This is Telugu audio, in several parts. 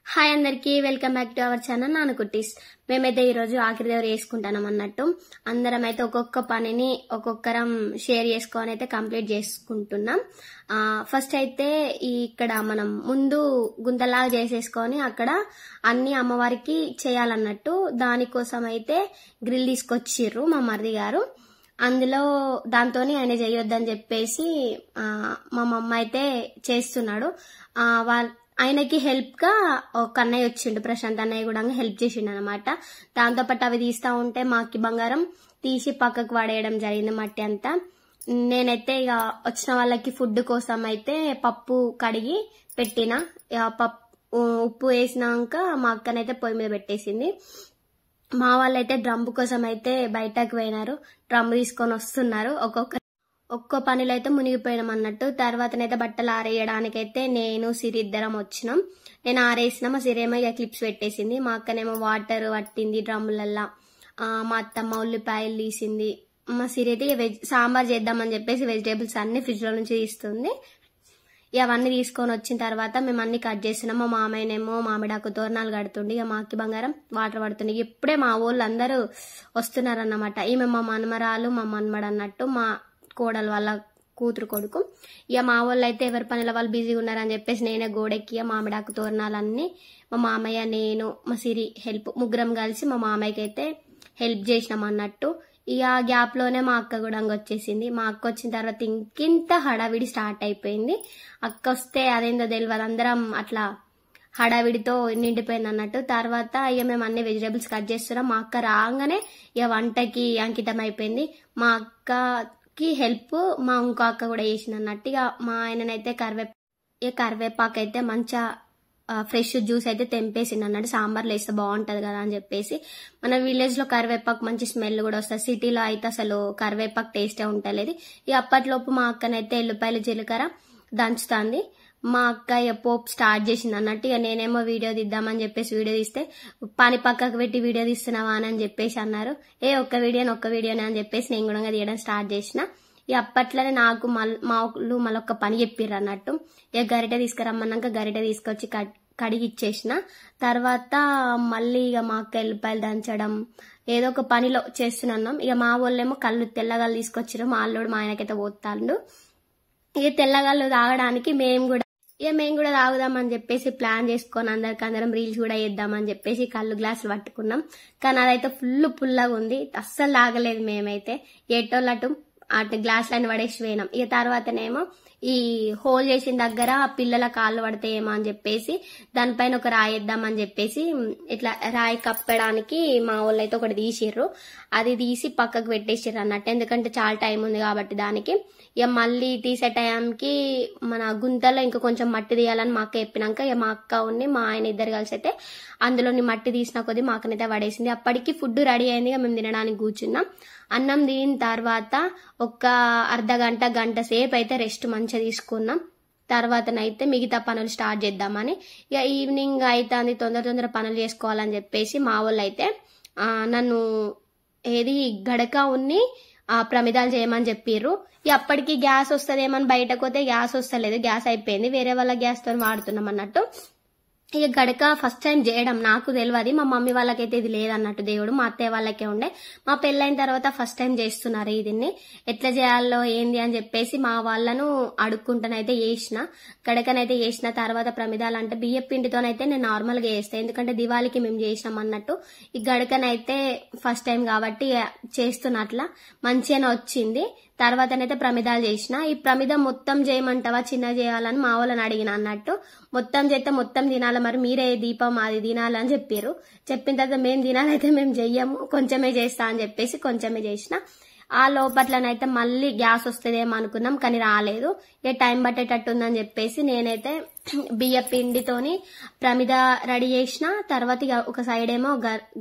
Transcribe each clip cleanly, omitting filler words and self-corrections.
హాయ్ అందరికి welcome back to our channel నాన్న కుట్టీస్. మేమైతే ఈరోజు ఆఖరి దగ్గర వేసుకుంటాం అన్నట్టు. అందరం అయితే ఒక్కొక్క పనిని ఒక్కొక్కరం షేర్ చేసుకొని అయితే కంప్లీట్ చేసుకుంటున్నాం. ఫస్ట్ అయితే ఇక్కడ మనం ముందు గుంతలాగా చేసేసుకొని అక్కడ అన్ని అమ్మవారికి చేయాలన్నట్టు. దానికోసం అయితే గ్రిల్ తీసుకొచ్చిర్రు మా మరిది గారు. అందులో దాంతోని ఆయన చేయొద్దని చెప్పేసి మా మమ్మ అయితే చేస్తున్నాడు. ఆయనకి హెల్ప్ గా ఒక అన్నయ్య వచ్చిండు, ప్రశాంత్ అన్నయ్య కూడా హెల్ప్ చేసిండు అనమాట. దాంతో పాటు అవి తీస్తా ఉంటే మాకి బంగారం తీసి పక్కకు పడేయడం జరిగింది మట్టి అంతా. నేనైతే ఇక వచ్చిన వాళ్ళకి ఫుడ్ కోసం అయితే పప్పు కడిగి పెట్టిన. ఉప్పు వేసినాక మా అక్కనైతే పొయ్యి మీద పెట్టేసింది. మా వాళ్ళైతే డ్రమ్ కోసం అయితే బయటకు పోయినారు, డ్రమ్ తీసుకొని వస్తున్నారు. ఒక్కో పనిలో అయితే మునిగిపోయినాం అన్నట్టు. తర్వాతనైతే బట్టలు ఆరేయడానికైతే నేను సిరి ఇద్దరం వచ్చినాం. నేను ఆరేసిన, మా సిరేమో ఇక క్లిప్స్ పెట్టేసింది, మా అక్కనేమో వాటర్ పట్టింది డ్రమ్ములల్లా, మా అత్తమ్మ ఉల్లిపాయలు తీసింది. మా సిరి అయితే సాంబార్ చేద్దామని చెప్పేసి వెజిటేబుల్స్ అన్ని ఫ్రిడ్జ్ లో నుంచి తీస్తుంది. అవన్నీ తీసుకొని వచ్చిన తర్వాత మేము అన్ని కట్ చేసినాం. మా మామయ్యనేమో మామిడాకు తోరణాలు కడుతుండే, ఇక మాకి బంగారం వాటర్ పడుతుంది. ఇప్పుడే మా ఊళ్ళు అందరూ వస్తున్నారన్నమాట. ఈమె మా మన్మరాలు, మా మన్మడు అన్నట్టు, మా కోడలు వాళ్ళ కూతురు కొడుకు. ఇక మా వాళ్ళు అయితే ఎవరి పనిలో వాళ్ళు బిజీగా ఉన్నారని చెప్పేసి నేనే గోడెక్కి మామిడాకు తోరణాలన్నీ మా మామయ్య, నేను, మా సిరి హెల్ప్ ముగ్గురం కలిసి మా మామయ్యకి అయితే హెల్ప్ చేసినాం అన్నట్టు. ఇక గ్యాప్ లోనే మా అక్క కూడా వచ్చేసింది. మా అక్క వచ్చిన తర్వాత ఇంకింత హడావిడి స్టార్ట్ అయిపోయింది. అక్క వస్తే అదేందో తెలియదు, అందరం అట్లా హడావిడితో నిండిపోయింది అన్నట్టు. తర్వాత ఇక మేము అన్ని వెజిటేబుల్స్ కట్ చేస్తున్నాం. మా అక్క రాగానే ఇక వంటకి అంకితం అయిపోయింది. మా అక్కకి హెల్ప్ మా ఇంకో అక్క కూడా చేసింది అన్నట్టు. ఇక మా ఆయననైతే కరివేపాకు అయితే మంచిగా ఫ్రెష్ జ్యూస్ అయితే తెంపేసింది అన్నట్టు. సాంబార్లో వేస్తే బాగుంటది కదా అని చెప్పేసి. మన విలేజ్ లో కరివేపాకు మంచి స్మెల్ కూడా వస్తుంది, సిటీలో అయితే అసలు కరివేపాకు టేస్టే ఉంటలేదు. ఇక అప్పట్లోపు మా అక్కనైతే ఎల్లిపాయలు జీలకర్ర దంచుతాంది. మా అక్క పోపు స్టార్ట్ చేసింది అన్నట్టు. ఇక నేనేమో వీడియో తీద్దామని చెప్పేసి వీడియో తీస్తే పని పక్కకు పెట్టి వీడియో తీస్తున్నావా అని చెప్పేసి అన్నారు. ఒక్క వీడియోనే అని చెప్పేసి నేను కూడా తీయడం స్టార్ట్ చేసిన. ఇక అప్పట్లోనే నాకు మా ఊళ్ళు మళ్ళొక్క పని చెప్పిర్రు అన్నట్టు. ఇక గరిటె తీసుకురమ్మన్నాక గరిటె తీసుకొచ్చి కడిగి ఇచ్చేసిన. తర్వాత మళ్ళీ ఇక మా అక్క ఎల్లిపాయలు దంచడం ఏదో ఒక పనిలో చేస్తున్నాం. ఇక మా వాళ్ళేమో తెల్లగాళ్ళు తీసుకొచ్చారు. మా అల్లుడు మా ఆయనకైతే పోతాడు. ఇక తెల్లగాళ్ళు తాగడానికి మేము కూడా తాగుదామని చెప్పేసి ప్లాన్ చేసుకొని అందరం రీల్స్ కూడా చేద్దామని చెప్పేసి కళ్ళు గ్లాసులు పట్టుకున్నాం. కానీ అదైతే ఫుల్ పుల్లగా ఉంది, అస్సలు తాగలేదు మేమైతే. అటు గ్లాసులన్నీ పడేసి పోయినాం. ఇక తర్వాతనేమో ఈ హోల్ చేసిన దగ్గర పిల్లల కాళ్ళు పడతాయేమో అని చెప్పేసి దానిపైన ఒక రాయి వేద్దామని చెప్పేసి ఇట్లా రాయి కప్పడానికి మా వాళ్ళు అయితే ఒకటి తీసిర్రు. అది తీసి పక్కకు పెట్టేసిర్రు అన్నట్టు, ఎందుకంటే చాలా టైం ఉంది కాబట్టి దానికి. ఇక మళ్ళీ తీసే టైంకి మన గుంతలో ఇంకా కొంచెం మట్టి తీయాలని మా అక్క చెప్పినాక ఇక మా అక్క ఉండి మా ఆయన ఇద్దరు కలిసి అయితే అందులోని మట్టి తీసిన కొద్ది మా అక్కనైతే పడేసింది. అప్పటికి ఫుడ్ రెడీ అయింది. ఇక మేము తినడానికి కూర్చున్నాం. అన్నం తిన తర్వాత ఒక గంట సేపు అయితే రెస్ట్ మంచిగా తీసుకున్నాం. తర్వాతనైతే మిగతా పనులు స్టార్ట్ చేద్దామని ఇక ఈవినింగ్ అయితే తొందర పనులు చేసుకోవాలని చెప్పేసి మా వాళ్ళు అయితే నన్ను గడక ఉన్ని ప్రమిదాలు చేయమని చెప్పిర్రు. అప్పటికి గ్యాస్ వస్తుందేమని బయటకు పోతే గ్యాస్ వస్తలేదు, గ్యాస్ అయిపోయింది. వేరే వాళ్ళ గ్యాస్ తో వాడుతున్నాం అన్నట్టు. ఇక గడక ఫస్ట్ టైం చేయడం నాకు తెలియదు. మా మమ్మీ వాళ్ళకైతే ఇది లేదన్నట్టు దేవుడు, మా అత్తయ్య వాళ్ళకే ఉండే. మా పెళ్ళైన తర్వాత ఫస్ట్ టైం చేస్తున్నారు. దీన్ని ఎట్లా చేయాలో ఏంది అని చెప్పేసి మా వాళ్ళను అడుక్కుంటానైతే చేసిన. గడకనైతే చేసిన తర్వాత ప్రమిదాలు అంటే బియ్య పిండితోనైతే నేను నార్మల్ గా చేస్తాను, ఎందుకంటే దివాళికి మేము చేసినాం అన్నట్టు. ఈ గడకనైతే ఫస్ట్ టైం కాబట్టి చేస్తున్నట్లా మంచిగానే వచ్చింది. తర్వాతనైతే ప్రమిదాలు చేసిన. ఈ ప్రమిదం మొత్తం చేయమంటావా చిన్న చేయాలని మా వాళ్ళని అడిగిన అన్నట్టు. మొత్తం చేస్తే మొత్తం తినాలి, మరి మీరే దీపం అది తినాలని చెప్పారు. చెప్పిన తర్వాత మేము తినాలైతే మేము చెయ్యము, కొంచెమే చేస్తా అని చెప్పేసి కొంచెమే చేసిన. ఆ లోపట్లనైతే మళ్ళీ గ్యాస్ వస్తుందేమో అనుకున్నాం, కానీ రాలేదు. టైం పట్టేటట్టు ఉందని చెప్పేసి నేనైతే బియ్య పిండితోని ప్రమిద రెడీ చేసిన. తర్వాత ఇక ఒక సైడ్ ఏమో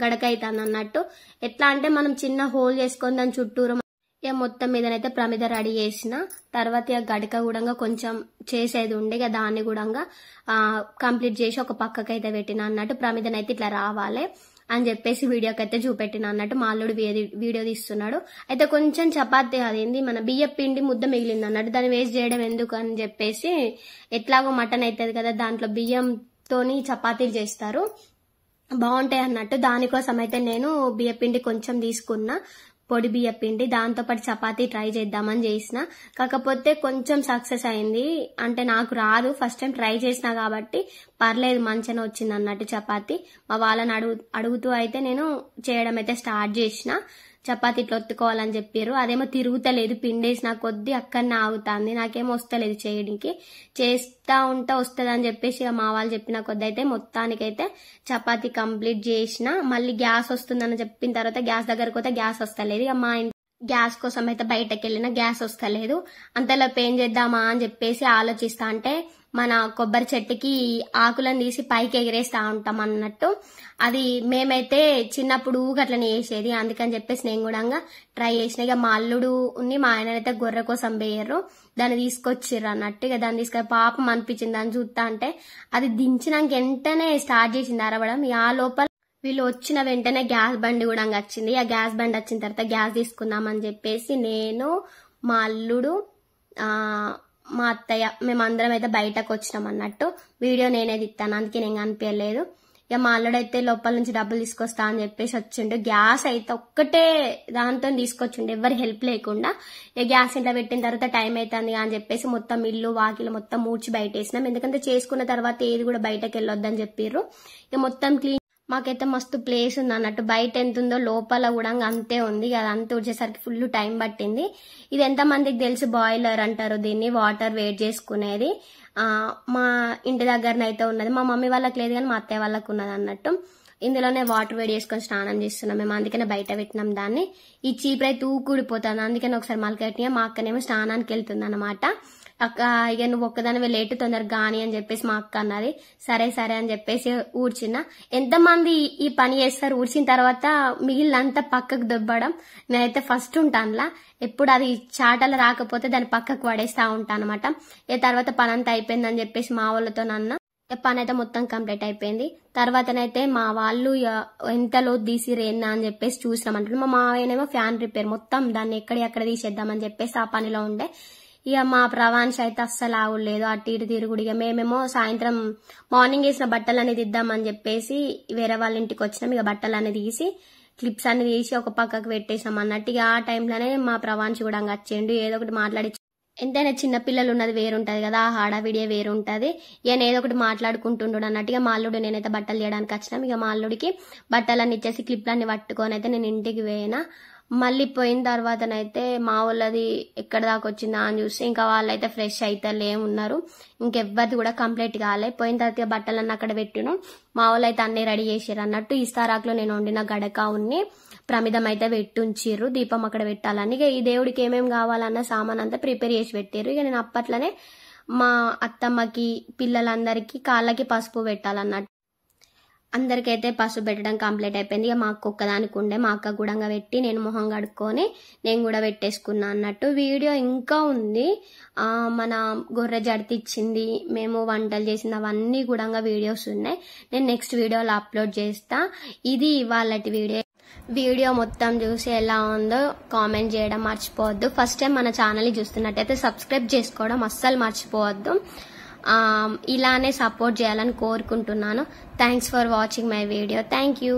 గడక అవుతుంది అన్నట్టు. ఎట్లా అంటే మనం చిన్న హోల్ చేసుకొని దాని చుట్టూరు మొత్తం మీదనైతే ప్రమిద రెడీ చేసిన. తర్వాత ఇక గడక కూడా కొంచెం చేసేది ఉండే, ఇక దాన్ని కూడా కంప్లీట్ చేసి ఒక పక్కకైతే పెట్టిన అన్నట్టు. ప్రమిదనైతే ఇట్లా రావాలి అని చెప్పేసి వీడియోకి అయితే చూపెట్టిన అన్నట్టు. మా అల్లుడు వీడియో తీస్తున్నాడు. అయితే కొంచెం చపాతీ అదేంది మన బియ్య పిండి ముద్ద మిగిలింది అన్నట్టు, దాన్ని వేస్ట్ చేయడం ఎందుకు అని చెప్పేసి ఎట్లాగో మటన్ అవుతుంది కదా, దాంట్లో బియ్యం తోని చపాతీలు చేస్తారు, బాగుంటాయి అన్నట్టు. దానికోసం అయితే నేను బియ్యపిండి కొంచెం తీసుకున్నా, పొడి బియ్యపిండి, దాంతోపాటు చపాతీ ట్రై చేద్దామని చేసిన. కాకపోతే కొంచెం సక్సెస్ అయింది, అంటే నాకు రాదు, ఫస్ట్ టైం ట్రై చేసిన కాబట్టి పర్లేదు మంచిగానే వచ్చింది అన్నట్టు చపాతీ. మా వాళ్ళని అడుగుతూ అయితే నేను చేయడం అయితే స్టార్ట్ చేసిన. చపాతీ ఇట్లా ఒత్తుకోవాలని చెప్పారు, అదేమో తిరుగుతలేదు, పిండేసిన కొద్దీ అక్కడనే ఆగుతుంది, నాకేమో వస్తలేదు చేయడానికి. చేస్తా ఉంటా వస్తుంది అని చెప్పేసి మా వాళ్ళు చెప్పిన కొద్ది అయితే మొత్తానికైతే చపాతీ కంప్లీట్ చేసిన. మళ్ళీ గ్యాస్ వస్తుందని చెప్పిన తర్వాత గ్యాస్ దగ్గరకు పోతే గ్యాస్ వస్తలేదు. ఇక మా గ్యాస్ కోసం అయితే బయటకు వెళ్ళిన, గ్యాస్ వస్తలేదు. అంతలోపు ఏం చేద్దామా అని చెప్పేసి ఆలోచిస్తా అంటే మన కొబ్బరి చెట్టుకి ఆకులను తీసి పైకి ఎగిరేస్తా ఉంటాం అన్నట్టు. అది మేమైతే చిన్నప్పుడు అట్లనే చేసేది, అందుకని చెప్పేసి నేను కూడా ట్రై చేసిన. ఇక మా అల్లుడు మా ఆయన అయితే గొర్రె కోసం పోయారు, దాన్ని తీసుకొచ్చిర్రు అన్నట్టు. ఇక దాన్ని తీసుకొని పాపం అనిపించింది దాన్ని చూస్తా అంటే. అది దించినాక వెంటనే స్టార్ట్ చేసింది అరవడం. ఆ లోపల వీళ్ళు వచ్చిన వెంటనే గ్యాస్ బండి కూడా వచ్చింది. ఆ గ్యాస్ బండి వచ్చిన తర్వాత గ్యాస్ తీసుకుందామని చెప్పేసి నేను, మా అల్లుడు, మా అత్తయ్య, మేమందరం అయితే బయటకు వచ్చినాం అన్నట్టు. వీడియో నేనే తీస్తాను, అందుకే నేను కనిపించలేదు. ఇక మా అల్లుడైతే లోపల నుంచి డబ్బులు తీసుకొస్తా అని చెప్పేసి వచ్చిండు. గ్యాస్ అయితే ఒక్కటే దాంతో తీసుకొచ్చిండు, ఎవరి హెల్ప్ లేకుండా. ఇక గ్యాస్ ఇంట్లో పెట్టిన తర్వాత టైం అవుతుంది అని చెప్పేసి మొత్తం ఇల్లు వాకిలు మొత్తం మూడ్చి బయట వేసినాం, ఎందుకంటే చేసుకున్న తర్వాత ఏది కూడా బయటకు వెళ్ళొద్దని చెప్పిర్రు. ఇక మొత్తం క్లీన్, మాకైతే మస్తు ప్లేస్ ఉంది అన్నట్టు, బయట ఎంత ఉందో లోపల కూడా అంతే ఉంది. అదంతా వచ్చేసరికి ఫుల్ టైం పట్టింది. ఇది ఎంత మందికి తెలుసు, బాయిలర్ అంటారు దీన్ని, వాటర్ వేడి చేసుకునేది. మా ఇంటి దగ్గరనైతే ఉన్నది, మా మమ్మీ వాళ్ళకి లేదు కానీ మా అత్తయ్య వాళ్ళకి ఉన్నది అన్నట్టు. ఇందులోనే వాటర్ వేడి చేసుకొని స్నానం చేస్తున్నాం మేము, అందుకనే బయట పెట్టినాం దాన్ని. ఈ చీపురై తూకుడిపోతాను, అందుకని ఒకసారి మలకట్టినా. మా అక్కనేమో స్నానానికి వెళ్తుంది అన్నమాట. అక్క ఇక నువ్వు ఒక్కదానివే లేటు తొందరగా గాని అని చెప్పేసి మా అక్క అన్నది. సరే సరే అని చెప్పేసి ఊడ్చిన. ఎంతమంది ఈ పని చేస్తారు, ఊడ్చిన తర్వాత మిగిలినంతా పక్కకు దొబ్బడం. నేనైతే ఫస్ట్ ఉంటానులా, ఎప్పుడు అది చాటలు రాకపోతే దాన్ని పక్కకు పడేస్తా ఉంటాను అనమాట. ఏ తర్వాత పని అంతా అయిపోయిందని చెప్పేసి మా వాళ్ళతో నన్న పని అయితే మొత్తం కంప్లీట్ అయిపోయింది. తర్వాతనైతే మా వాళ్ళు ఎంతలో తీసిరేనా అని చెప్పేసి చూసినామంటారు. మా మావయ్యనేమో ఫ్యాన్ రిపేర్, మొత్తం దాన్ని ఎక్కడ తీసేద్దామని చెప్పేసి ఆ పనిలో ఉండే. ఇక మా ప్రవాన్స్ అయితే అస్సలు ఆవులేదు, అటు ఇటు తిరుగుడు. ఇక మేమేమో సాయంత్రం మార్నింగ్ వేసిన బట్టలు అనేది ఇద్దామని చెప్పేసి వేరే వాళ్ళ ఇంటికి వచ్చినాం. ఇక బట్టలు అనేది తీసి క్లిప్స్ అన్ని తీసి ఒక పక్కకు పెట్టేసాం అన్నట్టు. ఇక ఆ టైంలోనే మా ప్రవాన్స్ కూడా వచ్చిండు, ఏదో ఒకటి మాట్లాడి. ఎంతైనా చిన్నపిల్లలు ఉన్నది వేరుంటది కదా, ఆ హడావిడియే వేరుంటది. ఇక ఏదో ఒకటి మాట్లాడుకుంటుండు అన్నట్టుగా మా అల్లుడు నేనైతే బట్టలు తీయడానికి వచ్చినాం. ఇక మా అల్లుడికి బట్టలన్నీ ఇచ్చేసి క్లిప్లన్నీ పట్టుకొని అయితే నేను ఇంటికి పోయినా. మళ్ళీ పోయిన తర్వాతనైతే మా వాళ్ళది ఎక్కడ దాకా వచ్చిందా అని చూస్తే ఇంకా వాళ్ళైతే ఫ్రెష్ అయితే ఉన్నారు, ఇంకెవ్వరిది కూడా కంప్లీట్ కాలే. పోయిన తర్వాత బట్టలన్నీ అక్కడ పెట్టిను. మా వాళ్ళు అయితే అన్ని రెడీ చేసారు అన్నట్టు. ఇస్తారాకులో నేను వండిన గడక ఉన్ని ప్రమిదం అయితే పెట్టుంచిర్రు, దీపం అక్కడ పెట్టాలని. ఇక ఈ దేవుడికి ఏమేమి కావాలన్న సామాన్ అంతా ప్రిపేర్ చేసి పెట్టారు. ఇక నేను అప్పట్లోనే మా అత్తమ్మకి పిల్లలందరికీ కాళ్ళకి పసుపు పెట్టాలన్నట్టు. అందరికైతే పసుపు పెట్టడం కంప్లీట్ అయిపోయింది. ఇక మా అక్క ఒక్కదానికి ఉండే, మా అక్క కూడా పెట్టి నేను మొహం కడుక్కొని నేను కూడా పెట్టేసుకున్నా అన్నట్టు. వీడియో ఇంకా ఉంది, మన గొర్రె జడితిచ్చింది, మేము వంటలు చేసింది, అవన్నీ కూడా వీడియోస్ ఉన్నాయి. నేను నెక్స్ట్ వీడియోలో అప్లోడ్ చేస్తా. ఇది వాళ్ళటి వీడియో మొత్తం చూసి ఎలా ఉందో కామెంట్ చేయడం మర్చిపోవద్దు. ఫస్ట్ టైం మన ఛానల్ చూస్తున్నట్టయితే సబ్స్క్రైబ్ చేసుకోవడం అస్సలు మర్చిపోవద్దు. ఇలానే సపోర్ట్ చేయాలని కోరుకుంటున్నాను. Thanks for watching my video. Thank you.